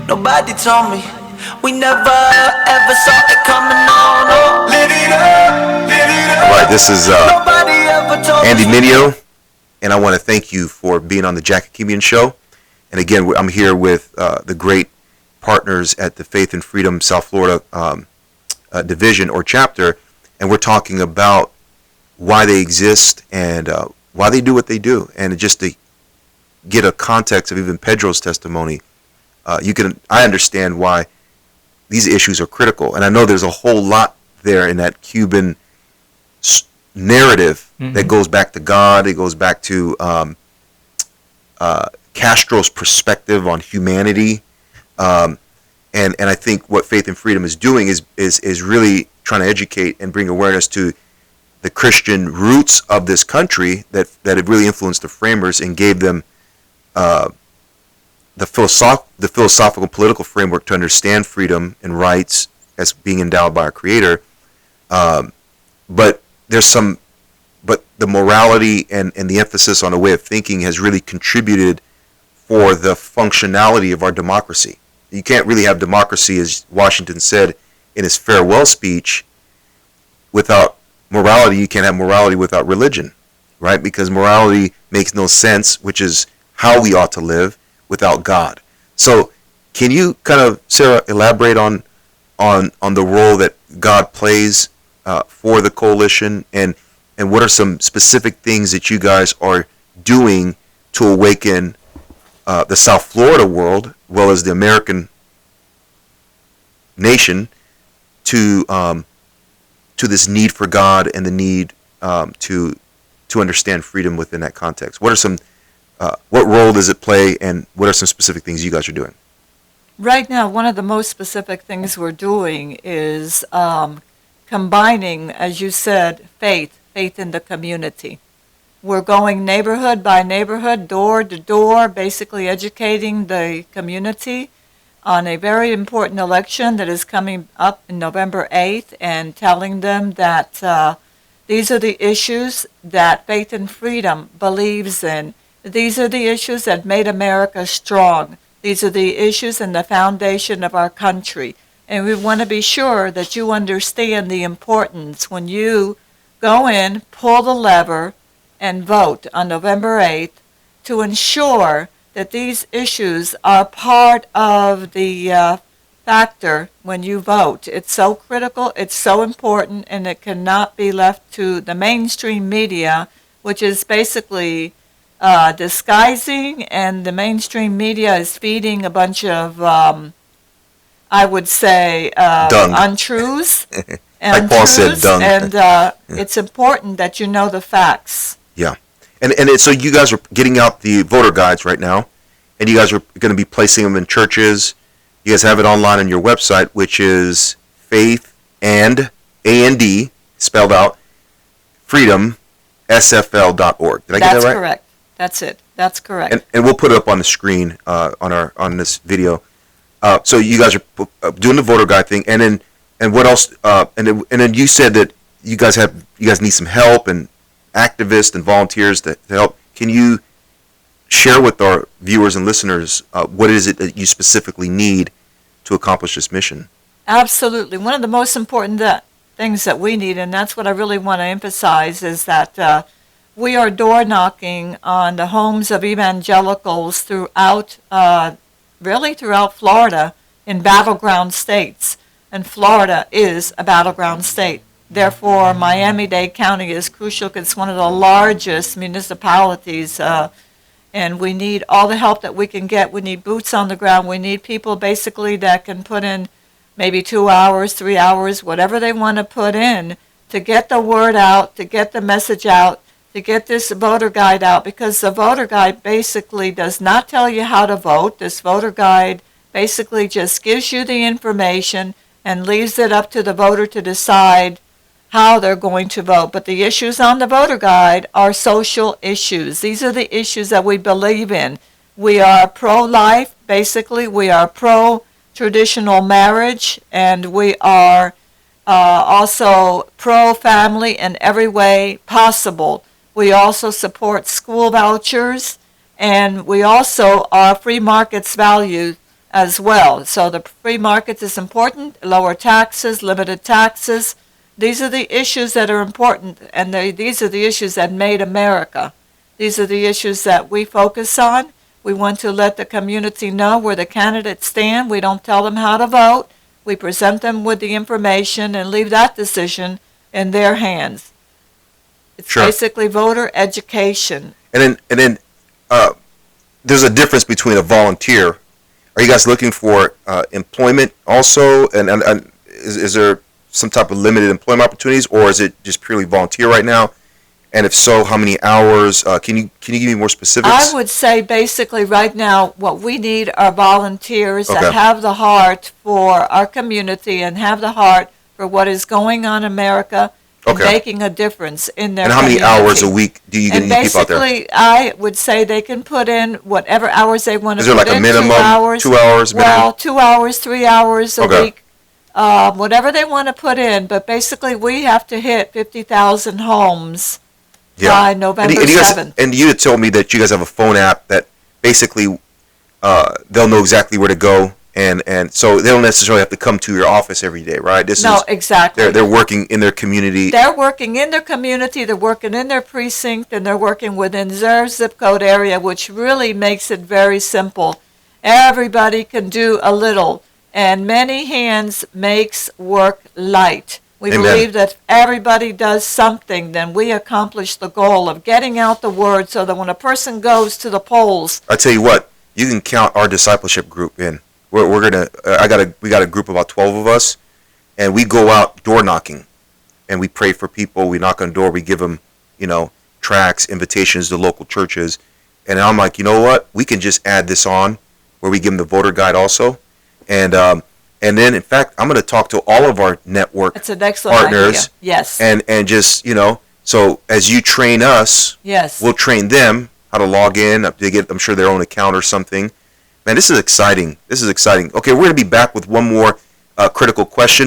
Nobody told me. We never ever saw it coming on. Oh, live it up, live it up. All right, this is Nobody ever told Andy me. Minio, and I want to thank you for being on the Hakimian show. And again, I'm here with the great partners at the Faith and Freedom South Florida division or chapter, and we're talking about why they exist and why they do what they do. And just to get a context of even Pedro's testimony, I understand why these issues are critical. And I know there's a whole lot there in that Cuban narrative that goes back to God. It goes back to Castro's perspective on humanity. And I think what Faith and Freedom is doing is really trying to educate and bring awareness to the Christian roots of this country that have really influenced the framers and gave them the philosophical political framework to understand freedom and rights as being endowed by our Creator. But the morality and the emphasis on a way of thinking has really contributed for the functionality of our democracy. You can't really have democracy, as Washington said in his farewell speech, without morality. You can't have morality without religion, right? Because morality makes no sense, which is how we ought to live, without God. So can you kind of, Sara, elaborate on the role that God plays for the coalition, and what are some specific things that you guys are doing to awaken the South Florida world, as well as the American nation, to this need for God and the need to understand freedom within that context? What are some what role does it play, and what are some specific things you guys are doing? Right now, one of the most specific things we're doing is combining, as you said, faith in the community. We're going neighborhood by neighborhood, door to door, basically educating the community on a very important election that is coming up in November 8th, and telling them that these are the issues that Faith and Freedom believes in. These are the issues that made America strong. These are the issues and the foundation of our country. And we want to be sure that you understand the importance when you go in, pull the lever, and vote on November 8th to ensure that these issues are part of the factor when you vote. It's so critical, it's so important, and it cannot be left to the mainstream media, which is basically disguising, and the mainstream media is feeding a bunch of, I would say, untruths. Like Paul said, dung. And it's important that you know the facts. Yeah. And so you guys are getting out the voter guides right now, and you guys are going to be placing them in churches. You guys have it online on your website, which is faith and A-N-D, spelled out, freedom, sfl.org. Did I get that right? That's correct. That's it. That's correct. And we'll put it up on the screen on this video. So you guys are doing the voter guide thing, and what else? And then you said that you guys need some help, and activists and volunteers to help. Can you share with our viewers and listeners what is it that you specifically need to accomplish this mission? Absolutely. One of the most important things that we need, and that's what I really want to emphasize, is that we are door knocking on the homes of evangelicals throughout Florida, in battleground states. And Florida is a battleground state. Therefore, Miami-Dade County is crucial because it's one of the largest municipalities, and we need all the help that we can get. We need boots on the ground. We need people basically that can put in maybe 2 hours, 3 hours, whatever they want to put in to get the word out, to get the message out, to get this voter guide out, because the voter guide basically does not tell you how to vote. This voter guide basically just gives you the information and leaves it up to the voter to decide how they're going to vote. But the issues on the voter guide are social issues. These are the issues that we believe in. We are pro-life, basically. We are pro-traditional marriage, and we are also pro-family in every way possible. We also support school vouchers, and we also are free markets as well. So the free market is important, lower taxes, limited taxes. These are the issues that are important, and these are the issues that made America. These are the issues that we focus on. We want to let the community know where the candidates stand. We don't tell them how to vote. We present them with the information and leave that decision in their hands. It's Sure. basically voter education. And then there's a difference between a volunteer. Are you guys looking for employment also? And is there some type of limited employment opportunities, or is it just purely volunteer right now? And if so, how many hours? Can you give me more specifics? I would say basically right now what we need are volunteers Okay. that have the heart for our community and have the heart for what is going on in America and Okay. making a difference in their And how many community. hours a week do you And need people out there? basically, I would say they can put in whatever hours they want to Is there put like a in. minimum? 2 hours. 2 hours minimum? Well, 2 hours, 3 hours a Okay. week, whatever they want to put in. But basically, we have to hit 50,000 homes by November and you guys, 7th. and you had told me that you guys have a phone app that basically they'll know exactly where to go, and so they don't necessarily have to come to your office every day, right? No, exactly. They're working in their community. They're working in their community, they're working in their precinct, and they're working within their zip code area, which really makes it very simple. Everybody can do a little, and many hands makes work light. We Amen. believe that if everybody does something, then we accomplish the goal of getting out the word so that when a person goes to the polls, I tell you what, you can count our discipleship group in. We're gonna. We got a group of about 12 of us, and we go out door knocking, and we pray for people. We knock on the door. We give them, tracts, invitations to local churches, and I'm like, you know what? We can just add this on, where we give them the voter guide also, and then in fact, I'm going to talk to all of our network it's an excellent partners, idea. Yes. and just so as you train us, Yes. we'll train them how to log in. They get, I'm sure, their own account or something. Man, this is exciting. Okay, we're going to be back with one more critical question.